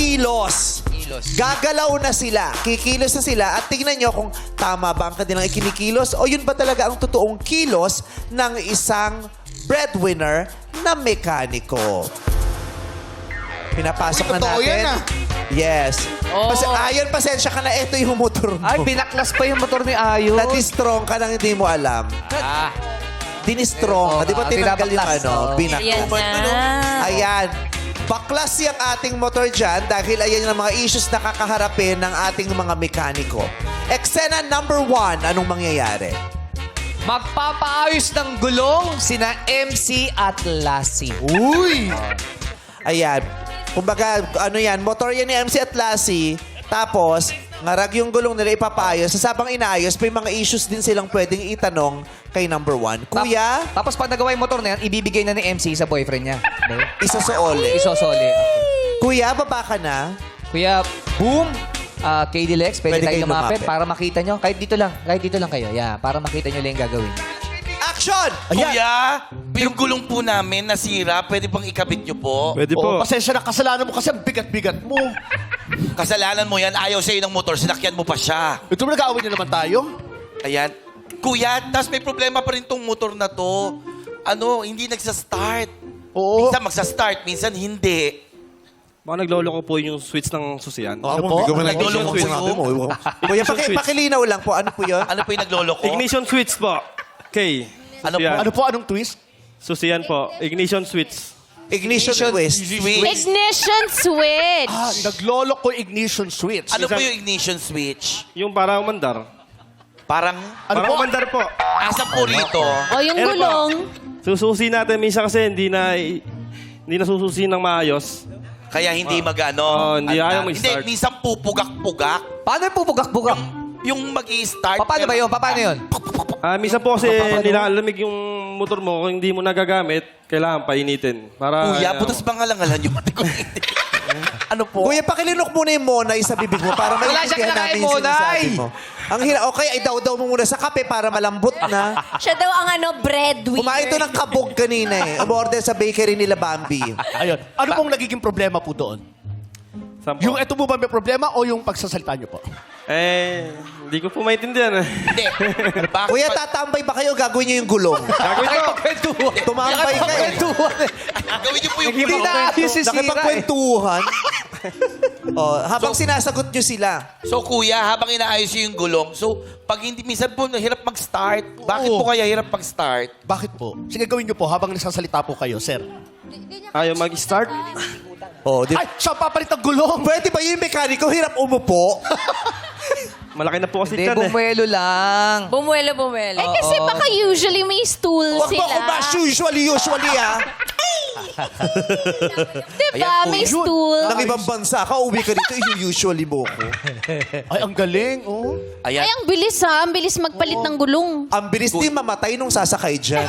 kilos. Gagalaw na sila. Kikilos na sila. At tingnan nyo kung tama ba ang kanilang ikinikilos o yun ba talaga ang totoong kilos ng isang breadwinner na mekaniko. Pinapasok na totoo natin. yan, ah. Yes. Ayon, pasensya ka na. Ito yung motor mo. Ay, binaklas pa yung motor ni Ayon. Nati-strong ka nang hindi mo alam. Dinistrong ka. Di ba tinanggal yung binabaklas. binaklas. Ayan na. Ayan. Baklas yung ating motor dyan dahil ayan yung mga issues na kakaharapin ng ating mga mekaniko. Eksena number 1, anong mangyayari? Magpapaayos ng gulong sina MC at Lassie. Uy! Ayan. Kumbaga, ano yan, motor yan ni MC at Lassie. Tapos, ngarag yung gulong nila ipapaayos. Sa sabang inaayos, may mga issues din silang pwedeng itanong kay number 1. Kuya, Tapos pag nagawa yung motor na yan, ibibigay na ni MC sa boyfriend niya. isosoole. Isosoli. Kuya, baba ka na. Kuya, boom! KD Lex, pwede Pwede tayo kayo lumapit lumapit. para makita nyo. Kahit dito lang kayo. Yeah, para makita nyo lang yung gagawin. Action! Kuya, yung gulong po namin nasira, pwede pang ikabit nyo po. Pwede Oh, po. pasensya na, kasalanan mo kasi ang bigat-bigat mo. Kasalanan mo yan, ayaw sa'yo ng motor, sinakyan mo pa siya. Ito nag-aaway na naman tayo. Ayan. Kuya, tas may problema pa rin tong motor na to. Hindi nagsastart. Oo. Minsan magsastart, minsan hindi. Baka naglolo ko po yung switch ng susiyan. Ano po? Naglolo ko yung... Kuya, pakilinaw lang po. Ano po yun? Ano po yung naglolo ko? Ignition switch po. Okay. Ano po? Ano po, anong twist? Susiyan po. Ignition switch. Ignition twist. Ignition switch. Naglolo ko ignition switch. Ano po yung ignition switch? Yung parang mandar. Parang... Ano Parang po? mandar po. Asa po rito? O yung Ano po? gulong. Sususi natin. Minsan kasi hindi na sususi ng maayos. Kaya hindi mag-ano. hindi ayaw mag-start. Hindi, minsan pupugak-pugak. Paano yung pupugak-bugak? Yung mag-i-start. Paano ba yun? Paano yun? Minsan po kasi nilalamig yung motor mo. Kung hindi mo nagagamit, kailangan painitin. Para, Kuya, butas ba nga lang yung mati ko? Ano po? Kuya, pakilinok muna yung monay sa bibig mo para Wala maintindihan siyang namin kinakain yung sinasabi monay. mo. Ang hirap. Okay, idaw-daw mo muna sa kape para malambot na. Siya daw ang breadwinner. Kumain to ng kabog kanina eh. Umorder sa bakery nila Bambi. Ayun. Ano pong nagiging problema po doon? Saan po? Yung ito po ba may problema o yung pagsasalita niyo po? Hindi ko po maintindihan. Hindi. Bakit Kuya, pa- tatambay ba kayo? Gagawin niyo yung gulong. Gagawin ko. Tumambay ka eh. Gawin niyo po yung Hindi gulong. na ayos si Sira. Nakipagkwentuhan. Habang sinasagot niyo sila. So, kuya, habang inaayos niyo yung gulong, so, pag hindi, minsan po, hirap mag-start. Bakit Oo. po kaya hirap mag-start? Bakit po? Sige, gawin niyo po habang nagsasalita po kayo, sir. Ayaw mag-start. Oh, di- Ay, siya papalit ang gulong! Pwede ba yung mekaniko hirap umupo? Malaki na po kasi Hindi, dyan eh. bumuelo lang. Bumuelo. Eh kasi baka usually may stool Huwag mo sila. ako bash usually ah. Diba? Ayan, May yun. stool. Nang ibang bansa ka, uwi ka dito, usually mo ko. Ay, ang galing, oh. Ay, Ayan. ang bilis ha. Ang bilis magpalit ng gulong. Ang bilis din mamatay nung sasakay dyan.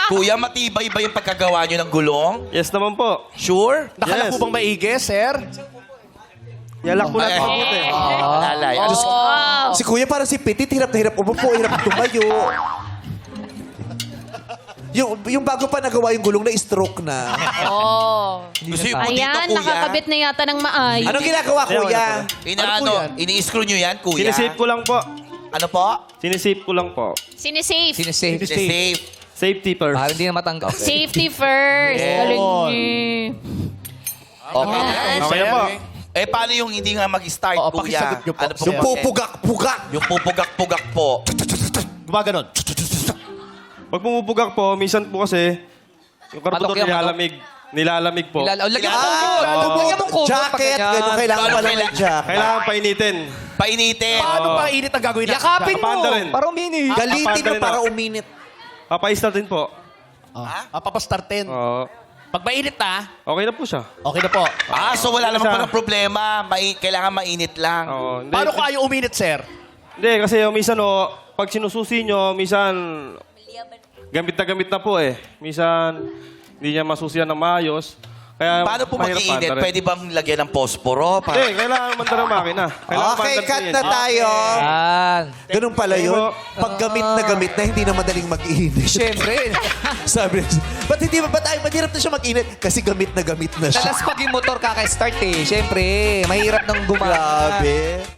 Kuya, matibay ba yung pagkagawa niyo ng gulong? Yes naman po. Sure? Nakala Yes. po bang maigi, sir? Yalak po natin mabuti. Lalay. Wow. Si Kuya para si Petit, hirap na hirap umupo, hirap tumayo. Yung bago pa nagawa yung gulong na stroke na. Oh. Gusto mo dito, Ayan, kuya? nakakabit na yata ng maayos. Anong ginagawa, Kuya? Ano po yan? Ini-screw niyo yan, kuya? Sinisave ko lang po. Ano po? Sinisave ko lang po. Sinesafe. Sinisave. Safe. Safety first. Para hindi na matanggal. Safety first. Galing niya. Okay. Okay na po. Eh, paano yung hindi nga mag-start, Oo, kuya? pakisagot niyo po. Ano po? Yung pupugak-pugak. Yung pupugak-pugak po. Gumaganon. Pag pumupugak po, minsan po kasi, yung karburador Patok yan, nilalamig. Nilalamig po. Lagyan mo Ah, Lagyan mo coat. jacket. Ganun kailangan Paano pala ng jacket. Kailangan painitin. Painitin. Paano pa init ang gagawin natin? Yakapin mo. Kapanda rin. Para umini. Galitin mo Papandarin para na. uminit. Papais-start din po. Papastartin. Oo. Pag mainit na, Okay na po siya. okay na po. So wala naman Isa. palang problema. Kailangan mainit lang. Oo. Hindi, Paano ko ayaw uminit, sir? Hindi, kasi minsan pag sinususi nyo, minsan gamit na po eh. Minsan, hindi niya masusiyan ng maayos. Kaya Paano po mahirap mag-iinit? paandarin. Pwede bang lagyan ng posporo? Hindi, kailangan manda ng makina. Kailangan Okay, maandarin cut yun. na tayo. Yan. Ganun pala yun. Thank you. Pag gamit na hindi na madaling mag-init. Siyempre. Sabi niya, ba't hirap na siya mag-init? Kasi gamit na siya. Talas pag yung motor kaka-start eh. Siyempre, mahirap nang gumana. Grabe.